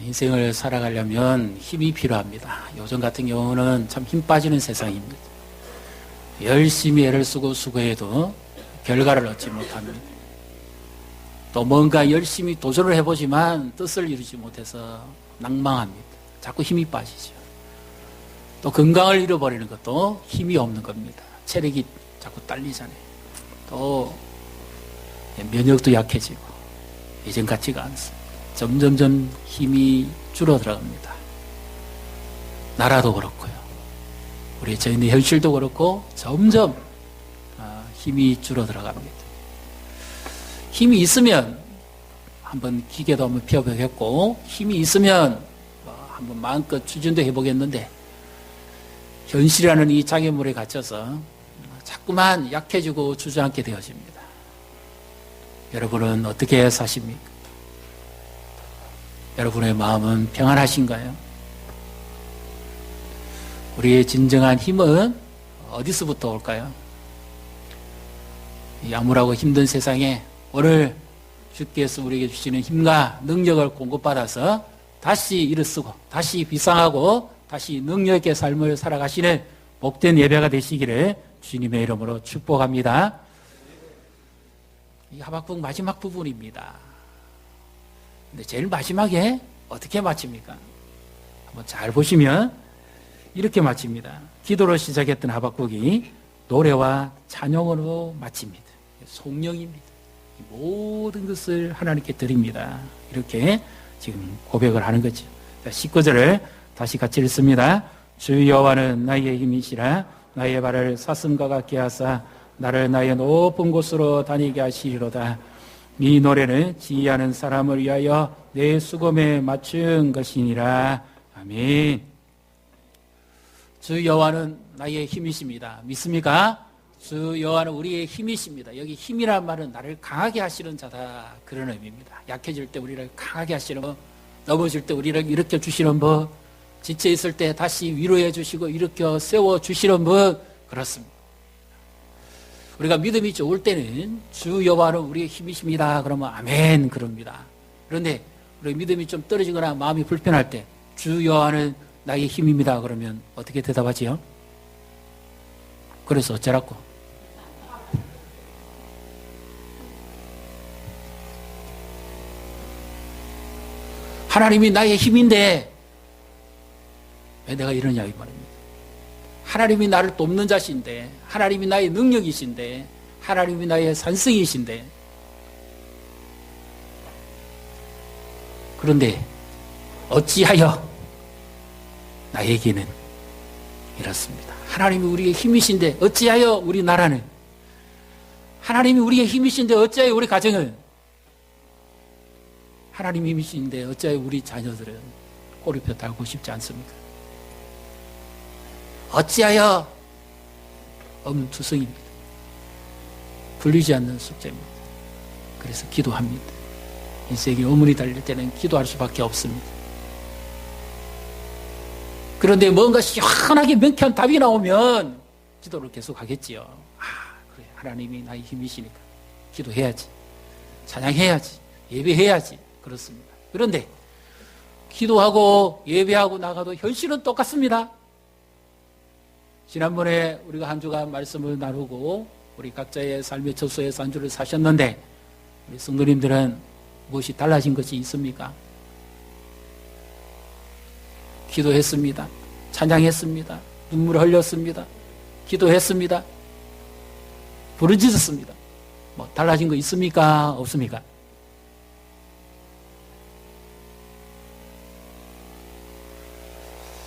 인생을 살아가려면 힘이 필요합니다. 요즘 같은 경우는 참 힘 빠지는 세상입니다. 열심히 애를 쓰고 수고해도 결과를 얻지 못합니다. 또 뭔가 열심히 도전을 해보지만 뜻을 이루지 못해서 낭망합니다. 자꾸 힘이 빠지죠. 또 건강을 잃어버리는 것도 힘이 없는 겁니다. 체력이 자꾸 딸리잖아요. 또 면역도 약해지고 예전 같지가 않습니다. 점점점 힘이 줄어들어갑니다. 나라도 그렇고요. 우리 저희의 현실도 그렇고 점점 힘이 줄어들어갑니다. 힘이 있으면 한번 기계도 한번 펴보겠고 힘이 있으면 한번 마음껏 추진도 해보겠는데 현실이라는 이 장애물에 갇혀서 자꾸만 약해지고 주저앉게 되어집니다. 여러분은 어떻게 사십니까? 여러분의 마음은 평안하신가요? 우리의 진정한 힘은 어디서부터 올까요? 이 암울하고 힘든 세상에 오늘 주께서 우리에게 주시는 힘과 능력을 공급받아서 다시 일어서고 다시 비상하고 다시 능력 있게 삶을 살아가시는 복된 예배가 되시기를 주님의 이름으로 축복합니다. 이 하박국 마지막 부분입니다. 근데 제일 마지막에 어떻게 마칩니까? 한번 잘 보시면 이렇게 마칩니다. 기도로 시작했던 하박국이 노래와 찬양으로 마칩니다. 송영입니다. 모든 것을 하나님께 드립니다. 이렇게 지금 고백을 하는 거죠. 19절을 다시 같이 읽습니다. 주 여호와는 나의 힘이시라 나의 발을 사슴과 같게 하사 나를 나의 높은 곳으로 다니게 하시리로다. 이 노래는 지혜하는 사람을 위하여 내 수금에 맞춘 것이니라. 아멘. 주 여호와는 나의 힘이십니다. 믿습니까? 주 여호와는 우리의 힘이십니다. 여기 힘이란 말은 나를 강하게 하시는 자다, 그런 의미입니다. 약해질 때 우리를 강하게 하시는 분, 넘어질 때 우리를 일으켜 주시는 분, 지쳐 있을 때 다시 위로해 주시고 일으켜 세워 주시는 분, 그렇습니다. 우리가 믿음이 좋을 때는 주 여호와는 우리의 힘이십니다 그러면 아멘 그럽니다. 그런데 우리 믿음이 좀 떨어지거나 마음이 불편할 때 주 여호와는 나의 힘입니다 그러면 어떻게 대답하지요? 그래서 어쩌라고? 하나님이 나의 힘인데 왜 내가 이러냐 이 말입니다. 하나님이 나를 돕는 자신데, 하나님이 나의 능력이신데, 하나님이 나의 산성이신데, 그런데 어찌하여 나에게는 이렇습니다. 하나님이 우리의 힘이신데 어찌하여 우리 나라는, 하나님이 우리의 힘이신데 어찌하여 우리 가정은, 하나님이 힘이신데 어찌하여 우리 자녀들은 꼬리표 달고 싶지 않습니까? 어찌하여 엄투성입니다. 풀리지 않는 숙제입니다. 그래서 기도합니다. 인생에 어머니 달릴 때는 기도할 수밖에 없습니다. 그런데 뭔가 시원하게 명쾌한 답이 나오면 기도를 계속 하겠지요. 그래, 하나님이 나의 힘이시니까 기도해야지, 찬양해야지, 예배해야지, 그렇습니다. 그런데 기도하고 예배하고 나가도 현실은 똑같습니다. 지난번에 우리가 한 주간 말씀을 나누고 우리 각자의 삶의 처소에서 한 주를 사셨는데 우리 성도님들은 무엇이 달라진 것이 있습니까? 기도했습니다. 찬양했습니다. 눈물을 흘렸습니다. 기도했습니다. 부르짖었습니다. 뭐 달라진 거 있습니까? 없습니까?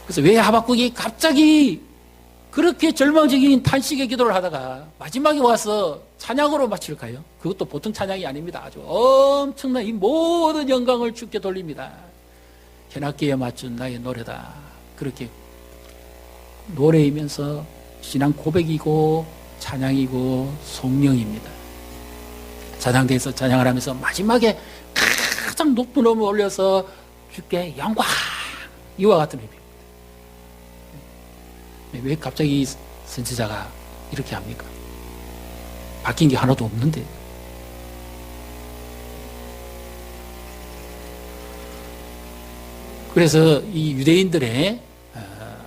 그래서 왜 하박국이 갑자기 그렇게 절망적인 탄식의 기도를 하다가 마지막에 와서 찬양으로 마칠까요? 그것도 보통 찬양이 아닙니다. 아주 엄청난 이 모든 영광을 주께 돌립니다. 현악기에 맞춘 나의 노래다. 그렇게 노래이면서 신앙 고백이고 찬양이고 송명입니다. 찬양대에서 찬양을 하면서 마지막에 가장 높은 음을 올려서 주께 영광, 이와 같은 의미입니다. 왜 갑자기 선지자가 이렇게 합니까? 바뀐 게 하나도 없는데. 그래서 이 유대인들의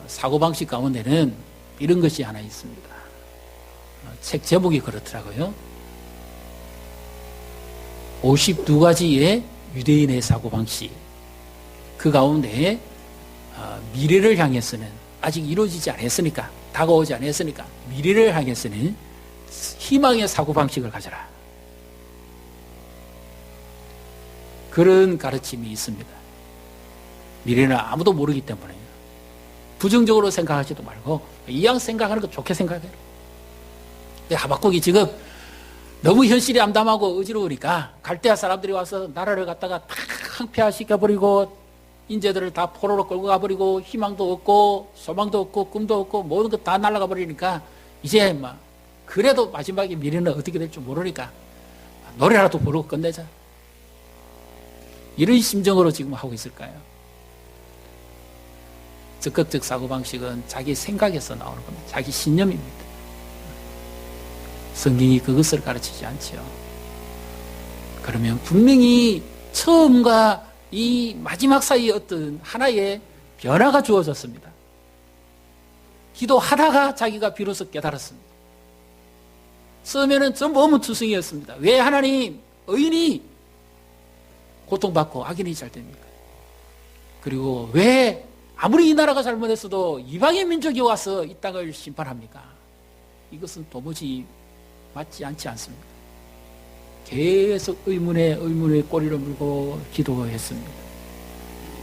사고방식 가운데는 이런 것이 하나 있습니다. 책 제목이 그렇더라고요. 52가지의 유대인의 사고방식. 그 가운데 미래를 향해서는 아직 이루어지지 않았으니까, 다가오지 않았으니까 미래를 향해서는 희망의 사고방식을 가져라. 그런 가르침이 있습니다. 미래는 아무도 모르기 때문에 부정적으로 생각하지도 말고 이왕 생각하는 거 좋게 생각해라. 하박국이 지금 너무 현실이 암담하고 어지러우니까 갈대아 사람들이 와서 나라를 갖다가 다 황폐화시켜버리고 인재들을 다 포로로 끌고 가버리고 희망도 없고 소망도 없고 꿈도 없고 모든 것 다 날아가 버리니까 이제 막 그래도 마지막에 미래는 어떻게 될지 모르니까 노래라도 부르고 끝내자. 이런 심정으로 지금 하고 있을까요? 적극적 사고방식은 자기 생각에서 나오는 겁니다. 자기 신념입니다. 성경이 그것을 가르치지 않지요. 그러면 분명히 처음과 이 마지막 사이에 어떤 하나의 변화가 주어졌습니다. 기도하다가 자기가 비로소 깨달았습니다. 처음에는 전부 어문투성이었습니다. 왜 하나님, 의인이 고통받고 악인이 잘 됩니까? 그리고 왜 아무리 이 나라가 잘못했어도 이방의 민족이 와서 이 땅을 심판합니까? 이것은 도무지 맞지 않지 않습니다. 계속 의문에 꼬리를 물고 기도했습니다.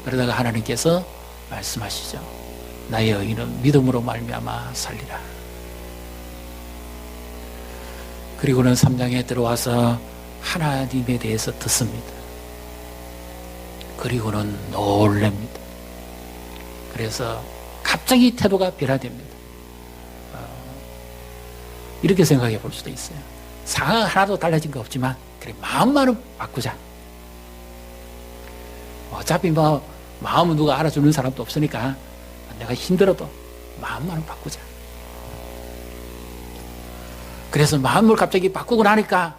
그러다가 하나님께서 말씀하시죠. 나의 의인은 믿음으로 말미암아 살리라. 그리고는 3장에 들어와서 하나님에 대해서 듣습니다. 그리고는 놀랍니다. 그래서 갑자기 태도가 변화됩니다. 이렇게 생각해 볼 수도 있어요. 상황 하나도 달라진 거 없지만 그래 마음만은 바꾸자. 어차피 뭐 마음은 누가 알아주는 사람도 없으니까 내가 힘들어도 마음만은 바꾸자. 그래서 마음을 갑자기 바꾸고 나니까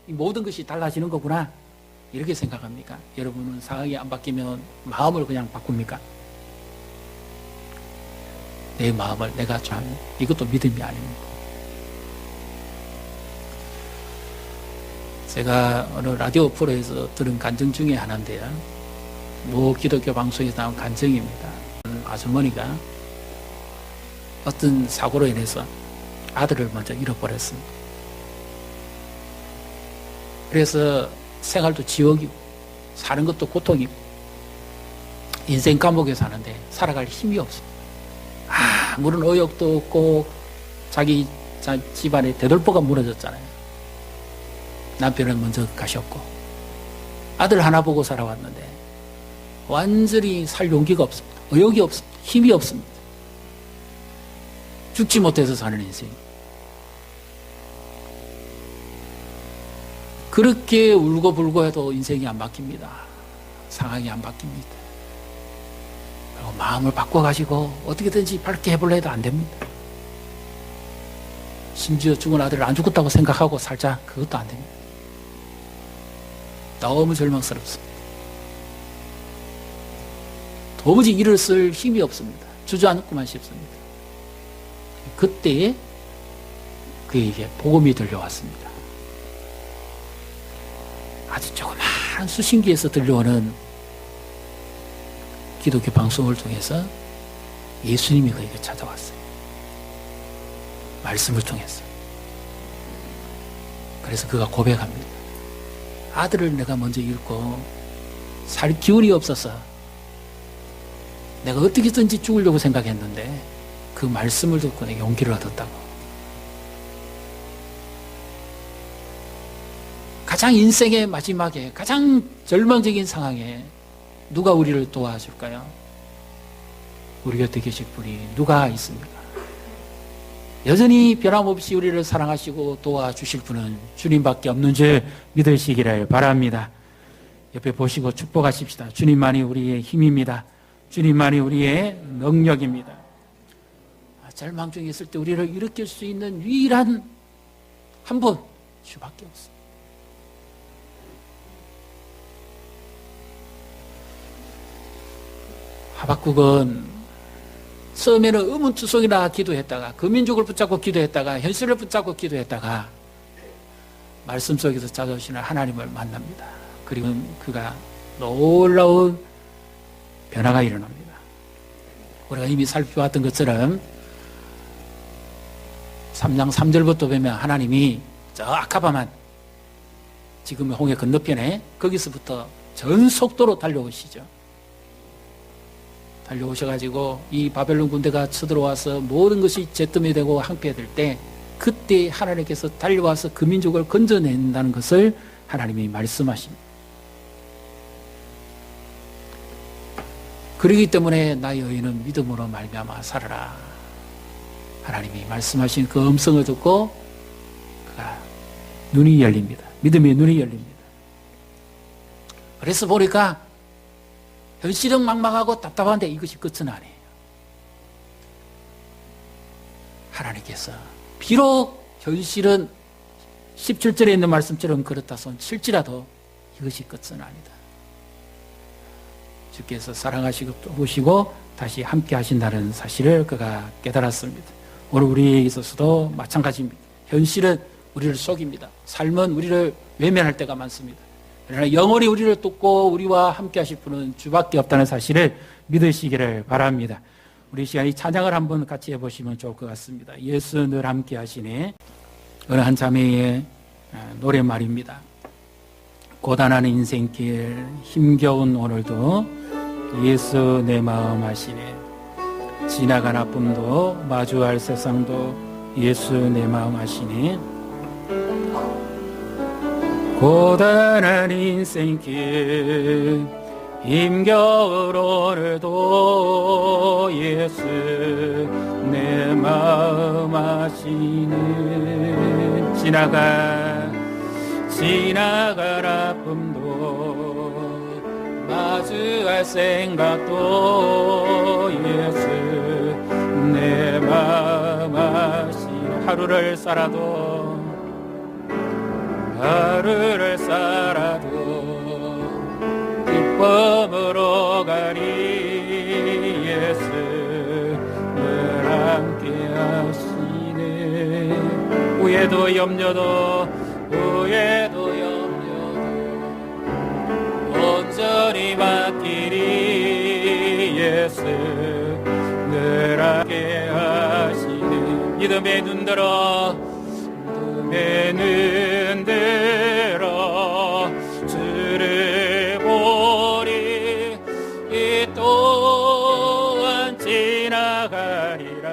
이 모든 것이 달라지는 거구나 이렇게 생각합니까? 여러분은 상황이 안 바뀌면 마음을 그냥 바꿉니까? 내 마음을 내가 정하면 이것도 믿음이 아닙니다. 제가 어느 라디오 프로에서 들은 간증 중에 하나인데요. 모 기독교 방송에서 나온 간증입니다. 아주머니가 어떤 사고로 인해서 아들을 먼저 잃어버렸습니다. 그래서 생활도 지옥이고 사는 것도 고통이고 인생 감옥에 사는데 살아갈 힘이 없습니다. 아무런 의욕도 없고 자기 집안의 대돌보가 무너졌잖아요. 남편은 먼저 가셨고 아들 하나 보고 살아왔는데 완전히 살 용기가 없습니다. 의욕이 없습니다. 힘이 없습니다. 죽지 못해서 사는 인생. 그렇게 울고불고 해도 인생이 안 바뀝니다. 상황이 안 바뀝니다. 그리고 마음을 바꿔가지고 어떻게든지 밝게 해보려 해도 안 됩니다. 심지어 죽은 아들을 안 죽었다고 생각하고 살자, 그것도 안 됩니다. 너무 절망스럽습니다. 도무지 일을 쓸 힘이 없습니다. 주저앉고만 싶습니다. 그때 그에게 복음이 들려왔습니다. 아주 조그마한 수신기에서 들려오는 기독교 방송을 통해서 예수님이 그에게 찾아왔어요. 말씀을 통해서. 그래서 그가 고백합니다. 아들을 내가 먼저 잃고 살 기운이 없어서 내가 어떻게든지 죽으려고 생각했는데 그 말씀을 듣고 내가 용기를 얻었다고. 가장 인생의 마지막에 가장 절망적인 상황에 누가 우리를 도와줄까요? 우리 곁에 계실 분이 누가 있습니까? 여전히 변함없이 우리를 사랑하시고 도와주실 분은 주님밖에 없는 줄 믿으시기를 바랍니다. 옆에 보시고 축복하십시다. 주님만이 우리의 힘입니다. 주님만이 우리의 능력입니다. 절망 중에 있을 때 우리를 일으킬 수 있는 유일한 한 분, 주밖에 없습니다. 하박국은 처음에는 의문투성이나 기도했다가 그 민족을 붙잡고 기도했다가 현실을 붙잡고 기도했다가 말씀 속에서 찾아오시는 하나님을 만납니다. 그리고 그가 놀라운 변화가 일어납니다. 우리가 이미 살펴봤던 것처럼 3장 3절부터 보면 하나님이 저 아카바만 지금 홍해 건너편에 거기서부터 전 속도로 달려오시죠. 달려오셔가지고 이 바벨론 군대가 쳐들어와서 모든 것이 잿더미 되고 항폐될 때 그때 하나님께서 달려와서 그 민족을 건져낸다는 것을 하나님이 말씀하십니다. 그러기 때문에 나의 의인은 믿음으로 말미암아 살아라. 하나님이 말씀하신 그 음성을 듣고 그가 눈이 열립니다. 믿음의 눈이 열립니다. 그래서 보니까 현실은 막막하고 답답한데 이것이 끝은 아니에요. 하나님께서 비록 현실은 17절에 있는 말씀처럼 그렇다 손칠지라도 이것이 끝은 아니다. 주께서 사랑하시고 보시고 다시 함께 하신다는 사실을 그가 깨달았습니다. 오늘 우리에게 있어서도 마찬가지입니다. 현실은 우리를 속입니다. 삶은 우리를 외면할 때가 많습니다. 그러나 영원히 우리를 돕고 우리와 함께 하실 분은 주밖에 없다는 사실을 믿으시기를 바랍니다. 우리 시간에 찬양을 한번 같이 해보시면 좋을 것 같습니다. 예수 늘 함께 하시네. 어느 한 자매의 노래말입니다. 고단한 인생길 힘겨운 오늘도 예수 내 마음 아시네. 지나간 아픔도 마주할 세상도 예수 내 마음 아시네. 고단한 인생길 힘겨울 오늘도 예수 내 마음 아시네. 지나갈 아픔도 마주할 생각도 예수 내 마음 아시네. 하루를 살아도 기쁨으로 가리 예수 늘 함께 하시네. 후회도 염려도 온전히 맡기리 예수 늘 함께 하시네. 믿음의 눈 들어 주를 보리. 이 또한 지나가리라.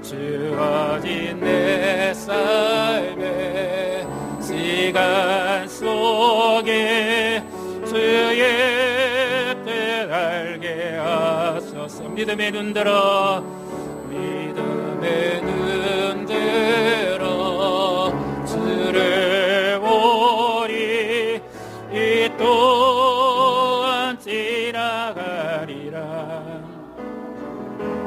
주어진 내 삶의 시간 속에 주의 뜻 알게 하소서. 믿음의 눈 들어 주를 보리. 이 또한 지나가리라.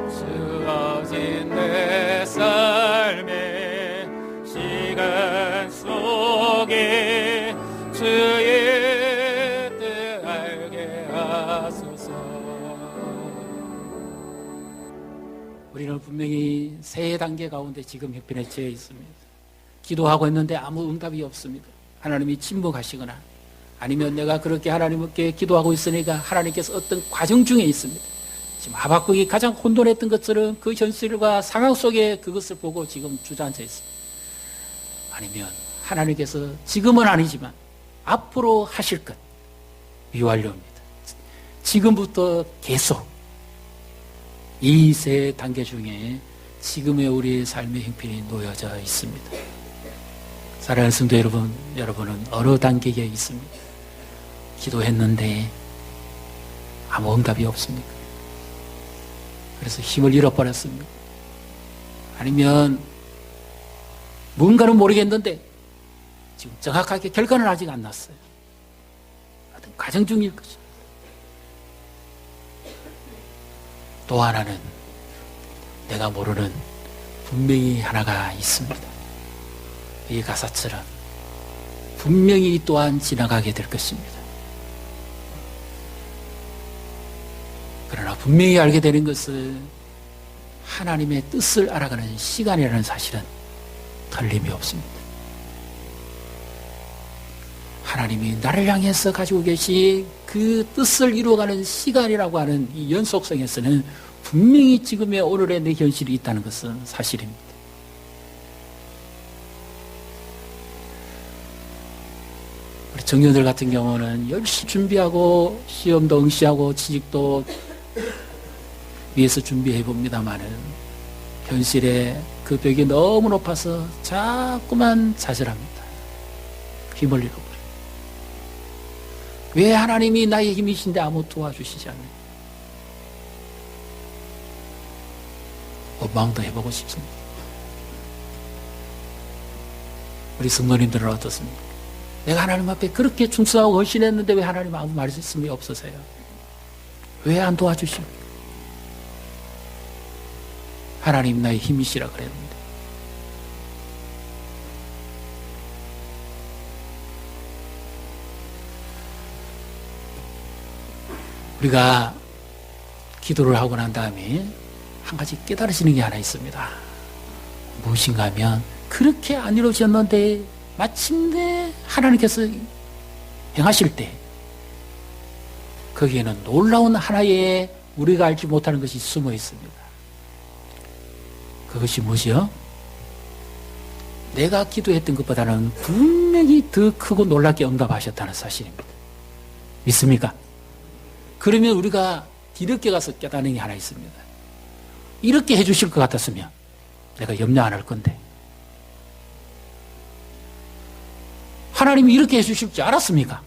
주어진 내 삶의 시간 속에 주의 뜻 알게 하소서. 우리는 분명히 세 단계 가운데 지금 형편에 처해 있습니다. 기도하고 있는데 아무 응답이 없습니다. 하나님이 침묵하시거나 아니면 내가 그렇게 하나님께 기도하고 있으니까 하나님께서 어떤 과정 중에 있습니다. 지금 하박국이 가장 혼돈했던 것처럼 그 현실과 상황 속에 그것을 보고 지금 주저앉아 있습니다. 아니면 하나님께서 지금은 아니지만 앞으로 하실 것 미완료입니다. 지금부터 계속 이 세 단계 중에 지금의 우리의 삶의 형편이 놓여져 있습니다. 사랑하는 성도 여러분, 여러분은 어느 단계에 있습니까? 기도했는데 아무 응답이 없습니까? 그래서 힘을 잃어버렸습니까? 아니면 뭔가는 모르겠는데 지금 정확하게 결과는 아직 안 났어요. 하여튼 과정 중일 것입니다. 또 하나는 내가 모르는 분명히 하나가 있습니다. 이 가사처럼 분명히 또한 지나가게 될 것입니다. 그러나 분명히 알게 되는 것은 하나님의 뜻을 알아가는 시간이라는 사실은 틀림이 없습니다. 하나님이 나를 향해서 가지고 계신 그 뜻을 이루어가는 시간이라고 하는 이 연속성에서는 분명히 지금의 오늘의 내 현실이 있다는 것은 사실입니다. 우리 청년들 같은 경우는 열심히 준비하고 시험도 응시하고 취직도 위해서 준비해 봅니다마는 현실에 그 벽이 너무 높아서 자꾸만 좌절합니다. 힘을 잃어버려요. 왜 하나님이 나의 힘이신데 아무 도와주시지 않나요? 원망도 해보고 싶습니다. 우리 성도님들은 어떻습니까? 내가 하나님 앞에 그렇게 충성하고 헌신했는데 왜 하나님 아무 말씀이 없으세요? 왜 안 도와주십니까? 하나님 나의 힘이시라 그랬는데. 우리가 기도를 하고 난 다음에 한 가지 깨달으시는 게 하나 있습니다. 무엇인가 하면 그렇게 안 이루어졌는데 마침내 하나님께서 행하실 때 거기에는 놀라운 하나의 우리가 알지 못하는 것이 숨어 있습니다. 그것이 무엇이요? 내가 기도했던 것보다는 분명히 더 크고 놀랍게 응답하셨다는 사실입니다. 믿습니까? 그러면 우리가 뒤늦게 가서 깨닫는 게 하나 있습니다. 이렇게 해주실 것 같았으면 내가 염려 안 할 건데 하나님이 이렇게 해주실 줄 알았습니까?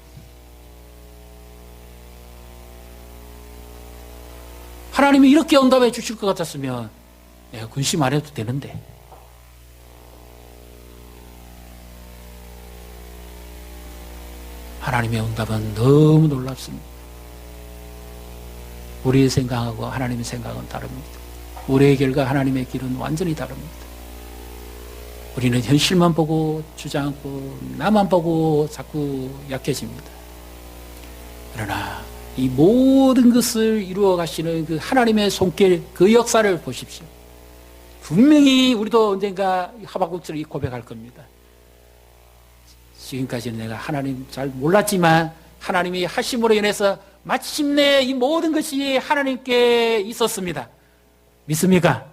하나님이 이렇게 응답해 주실 것 같았으면 내가 근심 안 해도 되는데 하나님의 응답은 너무 놀랍습니다. 우리의 생각하고 하나님의 생각은 다릅니다. 우리의 길과 하나님의 길은 완전히 다릅니다. 우리는 현실만 보고 주저앉고 나만 보고 자꾸 약해집니다. 그러나 이 모든 것을 이루어 가시는 그 하나님의 손길, 그 역사를 보십시오. 분명히 우리도 언젠가 하박국처럼 고백할 겁니다. 지금까지는 내가 하나님 잘 몰랐지만 하나님이 하심으로 인해서 마침내 이 모든 것이 하나님께 있었습니다. 믿습니까?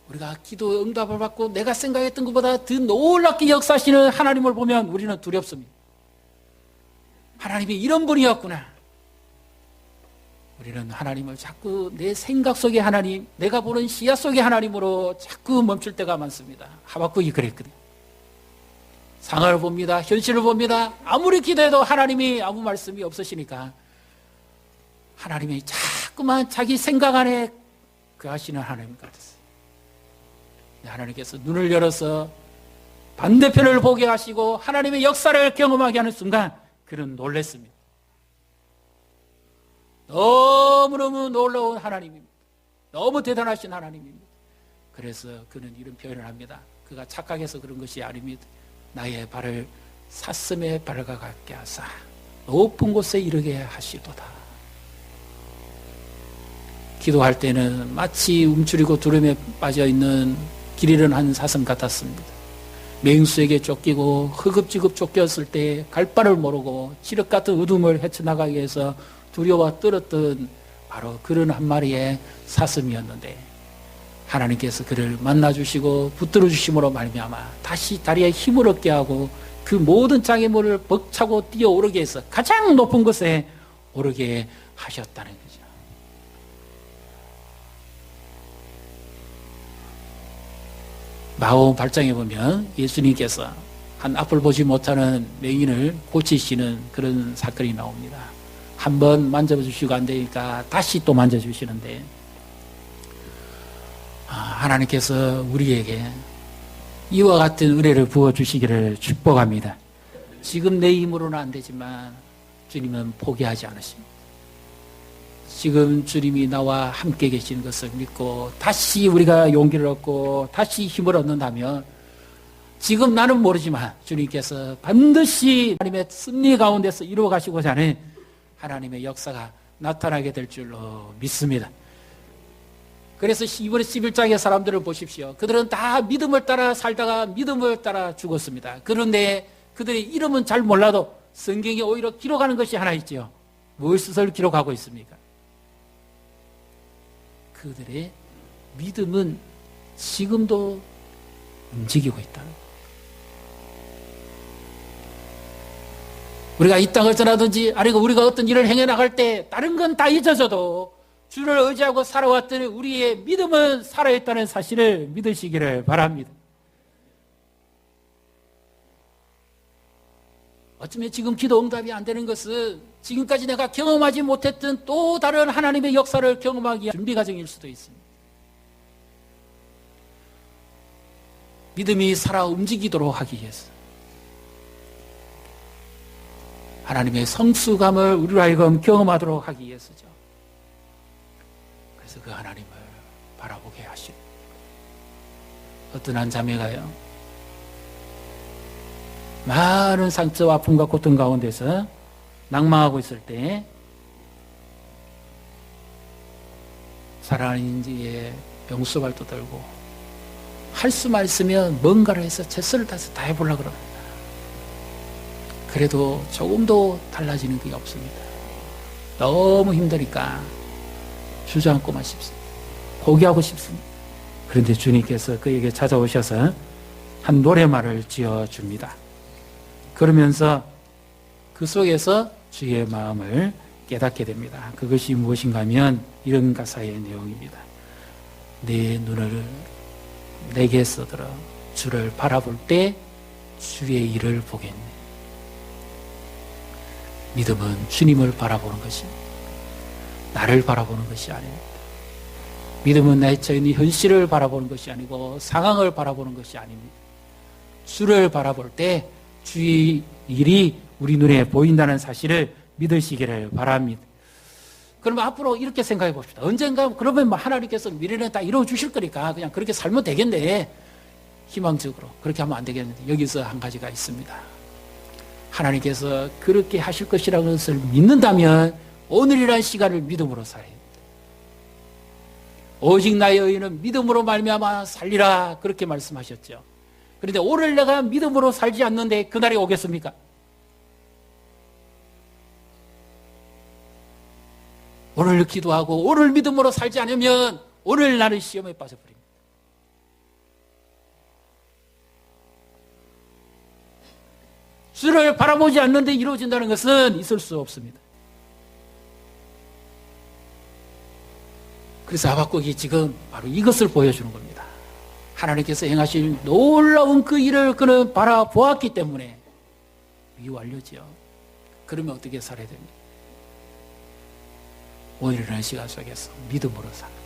우리가 기도 응답을 받고 내가 생각했던 것보다 더 놀랍게 역사하시는 하나님을 보면 우리는 두렵습니다. 하나님이 이런 분이었구나. 우리는 하나님을 자꾸 내 생각 속의 하나님, 내가 보는 시야 속의 하나님으로 자꾸 멈출 때가 많습니다. 하박국이 그랬거든요. 상황을 봅니다. 현실을 봅니다. 아무리 기도해도 하나님이 아무 말씀이 없으시니까 하나님이 자꾸만 자기 생각 안에 그 하시는 하나님 같았어요. 하나님께서 눈을 열어서 반대편을 보게 하시고 하나님의 역사를 경험하게 하는 순간 그는 놀랐습니다. 너무너무 놀라운 하나님입니다. 너무 대단하신 하나님입니다. 그래서 그는 이런 표현을 합니다. 그가 착각해서 그런 것이 아닙니다. 나의 발을 사슴의 발과 같게 하사 높은 곳에 이르게 하시도다. 기도할 때는 마치 움츠리고 두름에 빠져있는 길 잃은 한 사슴 같았습니다. 맹수에게 쫓기고 허겁지겁 쫓겼을 때 갈 바를 모르고 칠흑 같은 어둠을 헤쳐나가기 위해서 두려워 떨었던 바로 그런 한 마리의 사슴이었는데 하나님께서 그를 만나주시고 붙들어 주심으로 말미암아 다시 다리에 힘을 얻게 하고 그 모든 장애물을 벅차고 뛰어오르게 해서 가장 높은 곳에 오르게 하셨다는 거죠. 마가복음 8장에 보면 예수님께서 한 앞을 보지 못하는 맹인을 고치시는 그런 사건이 나옵니다. 한번 만져주시고 안 되니까 다시 또 만져주시는데 하나님께서 우리에게 이와 같은 은혜를 부어주시기를 축복합니다. 지금 내 힘으로는 안 되지만 주님은 포기하지 않으십니다. 지금 주님이 나와 함께 계신 것을 믿고 다시 우리가 용기를 얻고 다시 힘을 얻는다면 지금 나는 모르지만 주님께서 반드시 하나님의 승리 가운데서 이루어 가시고자 하는 하나님의 역사가 나타나게 될 줄로 믿습니다. 그래서 이번에 11장의 사람들을 보십시오. 그들은 다 믿음을 따라 살다가 믿음을 따라 죽었습니다. 그런데 그들의 이름은 잘 몰라도 성경에 오히려 기록하는 것이 하나 있죠. 무엇을 기록하고 있습니까? 그들의 믿음은 지금도 움직이고 있다는 거예요. 우리가 이 땅을 떠나든지 아니면 우리가 어떤 일을 행해 나갈 때 다른 건 다 잊어져도 주를 의지하고 살아왔더니 우리의 믿음은 살아있다는 사실을 믿으시기를 바랍니다. 어쩌면 지금 기도 응답이 안 되는 것은 지금까지 내가 경험하지 못했던 또 다른 하나님의 역사를 경험하기 위한 준비 과정일 수도 있습니다. 믿음이 살아 움직이도록 하기 위해서 하나님의 성수감을 우리로 하여금 경험하도록 하기 위해서죠. 그래서 그 하나님을 바라보게 하시고 어떤 한 자매가요, 많은 상처와 아픔과 고통 가운데서 낭망하고 있을 때 사랑하는 이에 병수발도 들고 할 수만 있으면 뭔가를 해서 최선을 다해서 다 해보려고 그럽니다. 그래도 조금도 달라지는 게 없습니다. 너무 힘드니까 주저앉고만 싶습니다. 포기하고 싶습니다. 그런데 주님께서 그에게 찾아오셔서 한 노래말을 지어줍니다. 그러면서 그 속에서 주의 마음을 깨닫게 됩니다. 그것이 무엇인가 하면 이런 가사의 내용입니다. 내 눈을 내게 써들어 주를 바라볼 때 주의 일을 보겠네. 믿음은 주님을 바라보는 것입니다. 나를 바라보는 것이 아닙니다. 믿음은 내 처해 있는 현실을 바라보는 것이 아니고 상황을 바라보는 것이 아닙니다. 주를 바라볼 때 주의 일이 우리 눈에 보인다는 사실을 믿으시기를 바랍니다. 그러면 앞으로 이렇게 생각해 봅시다. 언젠가 그러면 하나님께서 미래는 다 이루어 주실 거니까 그냥 그렇게 살면 되겠네. 희망적으로 그렇게 하면 안 되겠는데 여기서 한 가지가 있습니다. 하나님께서 그렇게 하실 것이라는 것을 믿는다면 오늘이라는 시간을 믿음으로 살아야 됩니다. 오직 나의 의인은 믿음으로 말미암아 살리라 그렇게 말씀하셨죠. 그런데 오늘 내가 믿음으로 살지 않는데 그날이 오겠습니까? 오늘 기도하고 오늘 믿음으로 살지 않으면 오늘 나는 시험에 빠져버립니다. 주를 바라보지 않는데 이루어진다는 것은 있을 수 없습니다. 그래서 하박국이 지금 바로 이것을 보여주는 겁니다. 하나님께서 행하실 놀라운 그 일을 그는 바라보았기 때문에 미완료죠. 그러면 어떻게 살아야 됩니까? 오늘이라는 시간 속에서 믿음으로 사는 겁니다.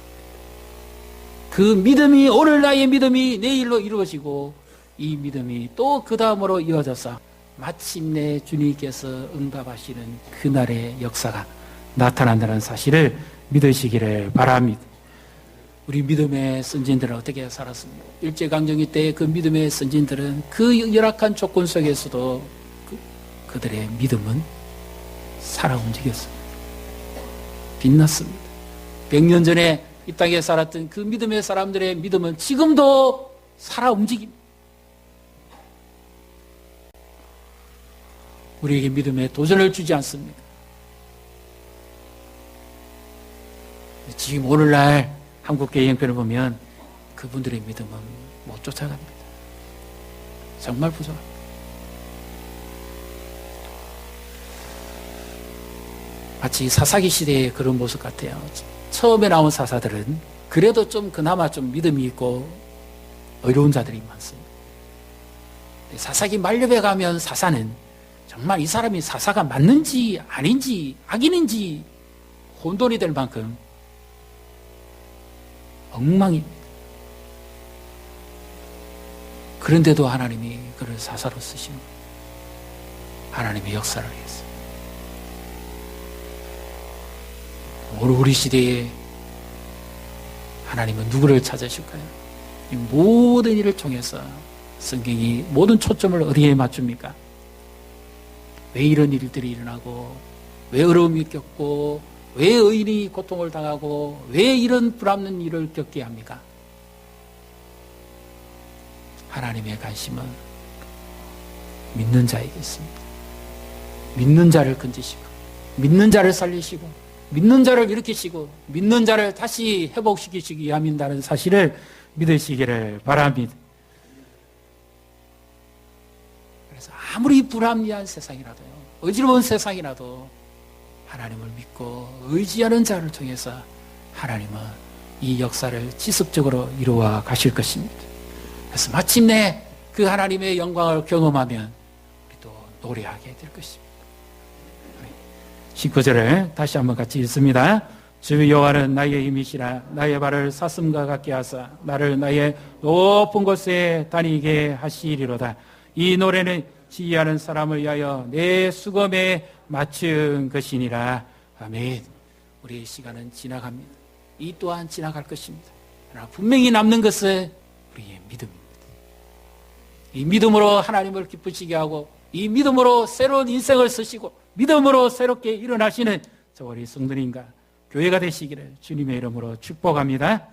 그 믿음이 오늘 나의 믿음이 내일로 이루어지고 이 믿음이 또 그 다음으로 이어져서 마침내 주님께서 응답하시는 그날의 역사가 나타난다는 사실을 믿으시기를 바랍니다. 우리 믿음의 선진들은 어떻게 살았습니까? 일제강점기 때 그 믿음의 선진들은 그 열악한 조건 속에서도 그들의 믿음은 살아 움직였습니다. 빛났습니다. 100년 전에 이 땅에 살았던 그 믿음의 사람들의 믿음은 지금도 살아 움직입니다. 우리에게 믿음에 도전을 주지 않습니다. 지금 오늘날 한국교회 형편을 보면 그분들의 믿음은 못 쫓아갑니다. 정말 부족합니다. 마치 사사기 시대의 그런 모습 같아요. 처음에 나온 사사들은 그래도 좀 그나마 좀 믿음이 있고 어려운 자들이 많습니다. 사사기 만렙에 가면 사사는 정말 이 사람이 사사가 맞는지 아닌지 악인인지 혼돈이 될 만큼 엉망입니다. 그런데도 하나님이 그를 사사로 쓰시는 거예요. 하나님의 역사를 위해서. 오늘 우리 시대에 하나님은 누구를 찾으실까요? 이 모든 일을 통해서 성경이 모든 초점을 어디에 맞춥니까? 왜 이런 일들이 일어나고 왜 어려움이 겪고 왜 의인이 고통을 당하고 왜 이런 불합리한 일을 겪게 합니까? 하나님의 관심은 믿는 자에게 있습니다. 믿는 자를 건지시고 믿는 자를 살리시고 믿는 자를 일으키시고 믿는 자를 다시 회복시키시기 위함이라는 사실을 믿으시기를 바랍니다. 그래서 아무리 불합리한 세상이라도요, 어지러운 세상이라도 하나님을 믿고 의지하는 자를 통해서 하나님은 이 역사를 지속적으로 이루어 가실 것입니다. 그래서 마침내 그 하나님의 영광을 경험하면 우리도 노래하게 될 것입니다. 19절을 다시 한번 같이 읽습니다. 주 여호와는 나의 힘이시라. 나의 발을 사슴과 같게 하사 나를 나의 높은 곳에 다니게 하시리로다. 이 노래는 지휘하는 사람을 위하여 내 수검에 맞춘 것이니라. 아멘. 우리의 시간은 지나갑니다. 이 또한 지나갈 것입니다. 그러나 분명히 남는 것은 우리의 믿음입니다. 이 믿음으로 하나님을 기쁘시게 하고 이 믿음으로 새로운 인생을 쓰시고 믿음으로 새롭게 일어나시는 저 우리 성도님과 교회가 되시기를 주님의 이름으로 축복합니다.